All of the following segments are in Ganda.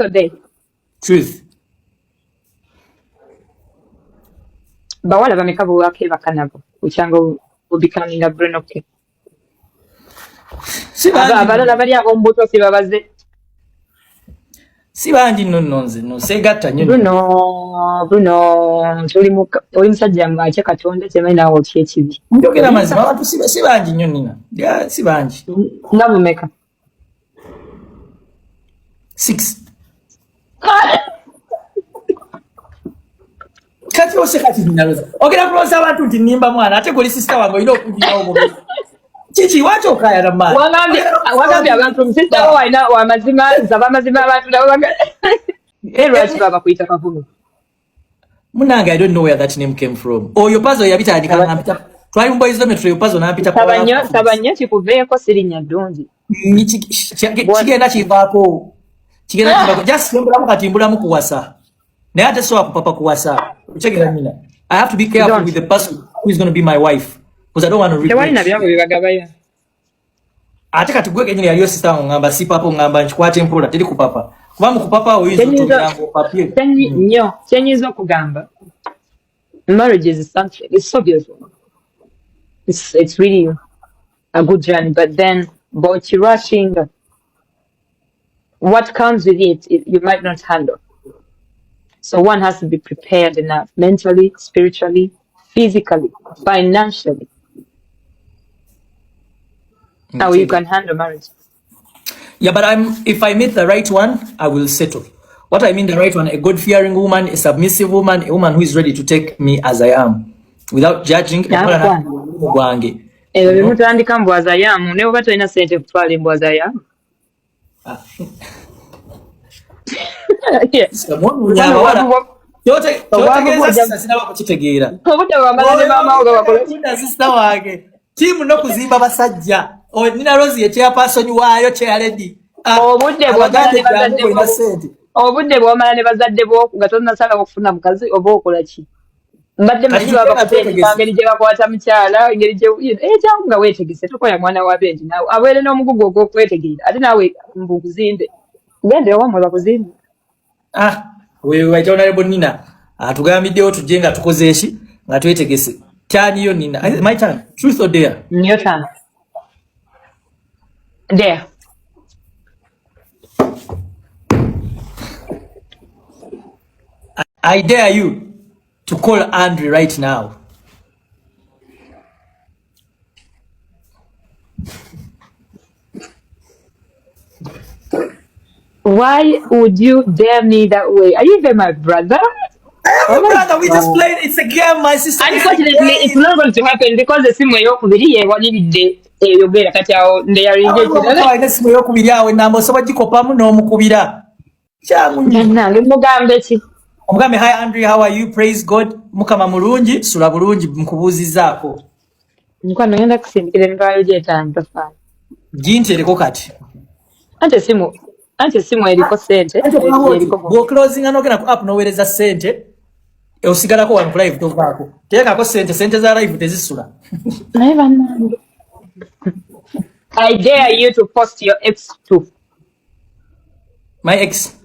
or dare? Truth. Bawala bameka buwake bakanabo. Uchango will becoming a brain okay. Abalala bali abombuto sibabaze. Sibanji nonze no segatta nnyo. Bruno tuli musajja ng'akye Katonda temanyi naawe otya ekibi. Njogera mazima abantu sibanji nnyo nina. Ya sibanji. Nga bumeka? 6. Kati osekati naloza. Ogera kuloza abantu nti nimba mwana ate goli sister wange olina okujirawo mu. Chichi wacho kaya na mali. Wangambye abantu sister wo alina wamazima zaba mazima abantu nabo lwaki baba kuyita kavumu. Munange I don't know where that name came from. Oyo puzzle yabita andika nampita. Twali mboyi zo metro puzzle nampita kwa. Sabanya kikuveeko sirinya ddungi. Kigenda kivaako. Just simbulamu katimbulamu kuwasa. Naye ate so papa kuwasa. Chegera nina. I have to be careful with the person who is going to be my wife because I don't want to regret. Tewali na byangu bibagabaya. Ate kati gwe kenyine yaliyo sister ngamba si papa ngamba nchikwate mpola teri ku papa. Kuba mu ku papa oyinza otumirango papier. Kyenyiza okugamba. Marriage is something. It's so beautiful. It's really a good journey, but then but rushing what comes with it you might not handle. So one has to be prepared enough mentally, spiritually, physically, financially. How you can handle marriage. Yeah, but if I meet the right one, I will settle. What I mean the right one, a God-fearing woman, a submissive woman, a woman who is ready to take me as I am, without judging. As I am. Never to innocent of falling was I am. Yes. Timu no kuzimba basajja. O nina Rosie chairperson waayo chairlady. Obudde bw'omala ne bazadde bo nga tonnasala okufuna mukazi oba okola ki? Mbadde maziba bakutendeka ngeri gye bakwata mukyala ngeri gye ekyangu nga weetegese tokoya mwana wa benji naawe abeere n'omugugu ogw'okwetegeera ate naawe mbukuzimbe gende owamwe bakuzimbe. Wewe Honorable Nina atugambiddewo tujje nga tukoze eki nga twetegese. Turn yo Nina. My turn. Truth or dare? Your turn. Dare. I dare you to call Andre right now. Why would you dare me that way? Are you even my brother? Brother, we just played. It's a game, my sister. Unfortunately, it's not going to happen because the same way you could be one day. You get a catch they are engaged. Omugame, hi Andre, how are you? Praise God. Mukama mulungi, sula bulungi mkubuzizaako. Nkwano ngenda kusindikira nvayo gyetanga fana. Gintereko kati. Ante simu eriko sente. Go closing anogena ku app nowereza sente. Osigalako wano ku live tovaako. Teekako sente za live tezisula. I dare you to post your ex too. My ex?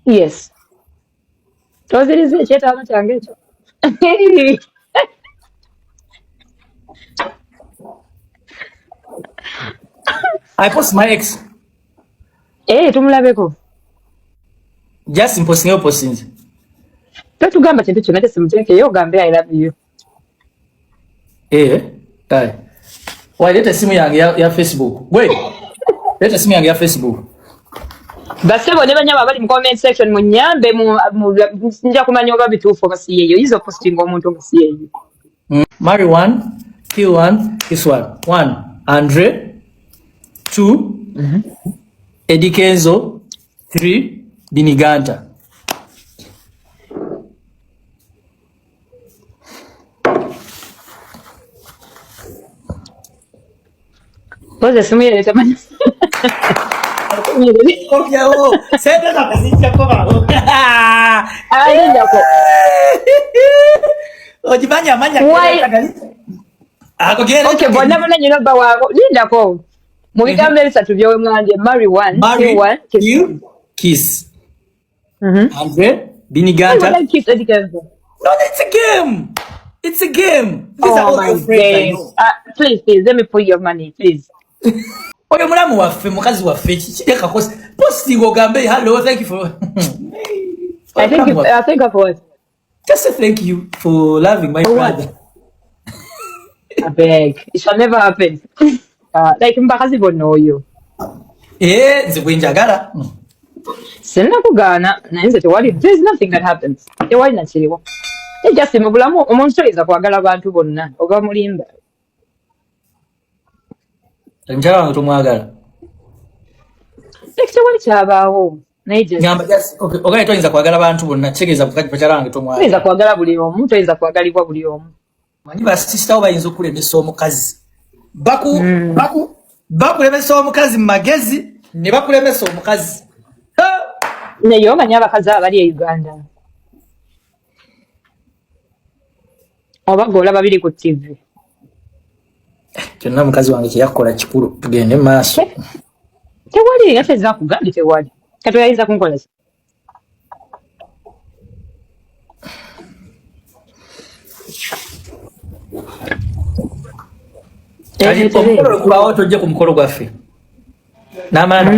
Yes. Tozirize ekyetaano kyange ekyo. I post my ex. Tumulabeko. Just imposting your postings. Totugamba kintu kyonna tesimuteeke yo ogambe I love you. Kale. Leta simu yange ya Facebook. Wait. Leta simu yange ya Facebook. Basebo ne banyama bali mu comment section munyambe nja kumanya oba bituufu oba si yeyo. Izo posting omuntu oba si yeyo. Marry one, kill one, kiss one. 1. Andre. 2. Eddie Kenzo. 3. Biniganta. Pose simu yele tamani. Kopiao. Senta na kazinja koma. Ndako. Ojibanya manya kagali. Akogera. Okay, bona bona nyina ba wako. Ndako. Mu bigambo ebisatu byowe mwanje marry one, kill one, kill, kiss. Andre Biniganta. Why kiss Eddie Kenzo? No, it's a game. It's a game. These are all your friends, I know. Please, let me put your money, please. Oyo mulamu waffe mukazi waffe kireka posting ogambe hello thank you for I think of what? Just say thank you for loving my brother. I beg. It shall never happen. Like mbakazi won't know you. Nze bwenjagala. Sina kugana nainze tewali there's nothing that happens. Tewali nakiriwo. Just mubulamu omuntu oyinza kwagala abantu bonna oba mulimba. Mjala wange tomwagala. Tewali kyabaawo. Ngamba just okay toyinza kwagala abantu bonna kitegeeza mjala wange tomwagala. Toyinza kwagala buli omu, toyinza kwagalibwa buli omu. Manyi ba sister bayinza okulemesa omukazi. Bakulemesa omukazi magezi ne bakulemesa omukazi. Naye omanyi abakazi abali e Uganda. Oba golaba biri ku TV. Kyonna mukazi wange kyakola kikulu tugende maaso. Tewali ate za kugandi tewali. Kato yaiza kunkola. Omukolo kubawo tojja ku mukolo gwaffe. N'amala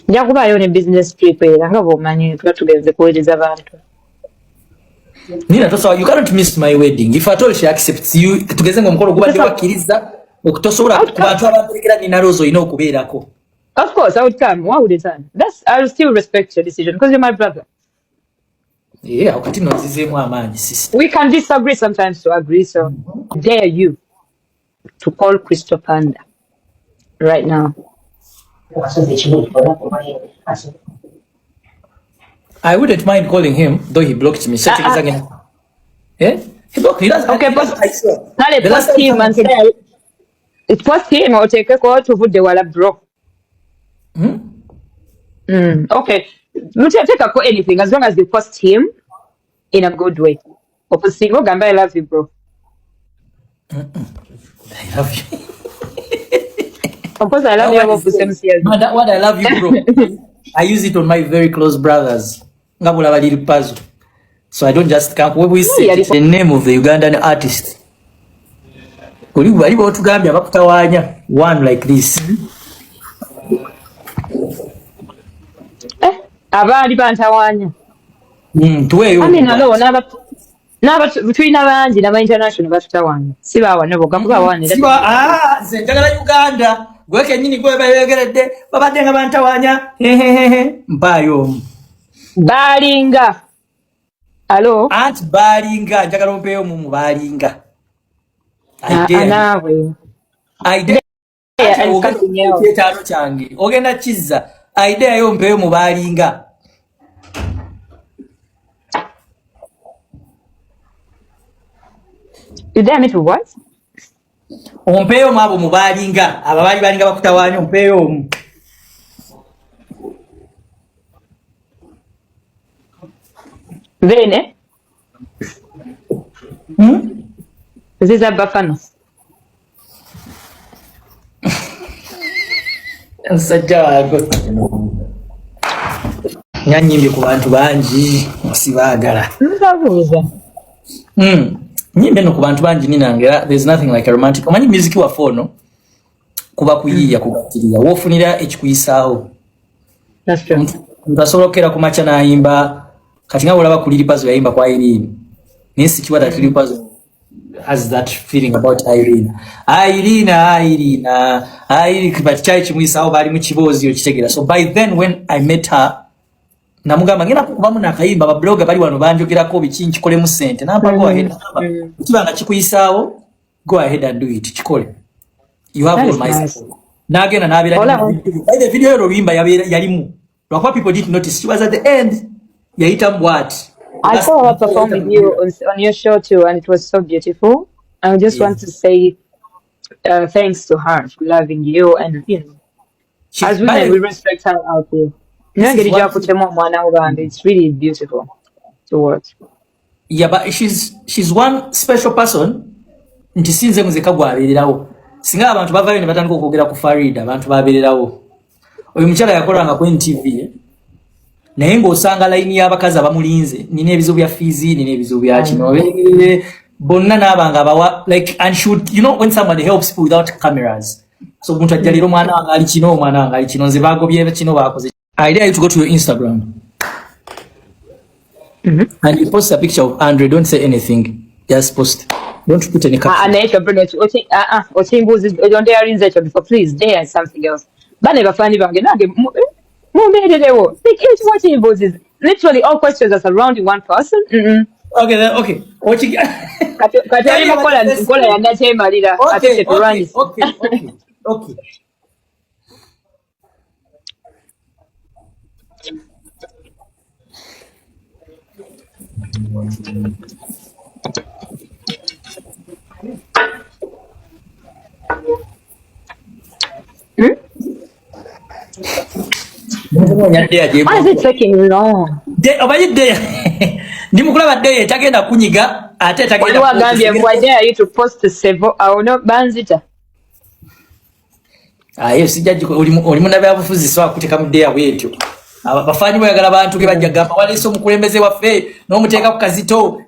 nja kubayo ne business trip era nga bw'omanyi tuba tugenze kuweereza bantu. Nina tosobola you cannot miss my wedding. If at all she accepts you tugeze ng'omukolo gubadde wakkiriza okutosobola ku bantu abampulekera nina Rose olina okubeerako. Of course, I would come. Why would it come? I will still respect your decision because you're my brother. Yeah, wakati nozizemu amaanyi sister. We can disagree sometimes to agree, so dare you to call Crystal Panda right now. I wouldn't mind calling him, though he blocked me. Yeah? He blocked me. Okay, but post him and say, it's post him or take a call to put the walla bro. Okay. Take a call anything as long as you post him in a good way. Or posting, oh, Gamba, I love you, bro. I love you. Of course, I love you. What I love you, bro. I use it on my very close brothers. So I don't just come. What we say the name of the Ugandan artist. One like this. Abali bantawanya. Tuwe. I mean, alone, never between abanji n'aba international batutawanya. Sibawa nebo gakuba wane. Siba njagala Uganda. Gweke nyini gwe bayegeredde babadde nga bantawanya. Mpayo. Balinga. Hello. Aunt Balinga njagala ompeyo mu Balinga. Anawe. Idea change. Ogenda kizza. Idea yo mpeyo mu Balinga. You dare me to what? Ompeyo mabo mu Balinga. Ababali Balinga bakutawanya ompeyo mu. Bene. Ziza bafano. Nsajja wago. Nyanyimbi ku bantu bangi sibaagala. Nzabuza. Nyimbe no ku bantu bangi ninangira there's nothing like a romantic. Amanyi music wa fono kuba kuyiya kugatiriya. Wofunira ekikuyisaawo. That's true. Ntasolokera ku macha na yimba kati nga olaba kuliri pazo yayimba kwa Irene. Nisi kiwa that kuliri pazo has that feeling about Irene. Irene but chai chimuyisaawo bali mu kibozi okitegera. So by then when I met her namugamba ngenda kukubamu nakayimba ba blogger bali wano banjogerako bikinki kole mu sente namba go ahead kibanga kikuyisaawo go ahead and do it kikole you have all my support nagenda nabira the video yo bimba yalimu lwa people didn't notice she was at the end yaita what I saw her perform with you on your show too and it was so beautiful. I just want to say thanks to her for loving you and you know as women we respect her out there. It's really beautiful to watch. Yeah, but she's one special person. Nti sinze muzeka gwabererawo. Singa abantu bavayo ne batandika okwogera ku Farida, abantu babererawo. Oyo mukyala yakolanga ku NTV. naye ng'osanga line y'abakazi abamulinze nina ebizibu bya fizi nina ebizibu bya kino bonna n'abanga abawa like and should you know when someone helps people without cameras so omuntu ajja leero omwana wange ali kino omwana wange ali kino nze baagobye kino baakoze I dare you to go to your Instagram and you post a picture of Andre. Don't say anything, just post. Don't put any caption. Don't dare in that before, please. Dare something else. But never find it again. Think each watching is literally all questions are surrounding one person. Okay, then, okay. Okay. Why is it taking long? Tagenda kunyiga ate tagenda. Why dare you to post several? I will not ban it. Yes, jaji oli munabe abufuzi so akuteka mu dea bwetyo. Abafanyi bayagala bantu ke bajja gamba wali so mukulembeze waffe no muteeka ku kazito.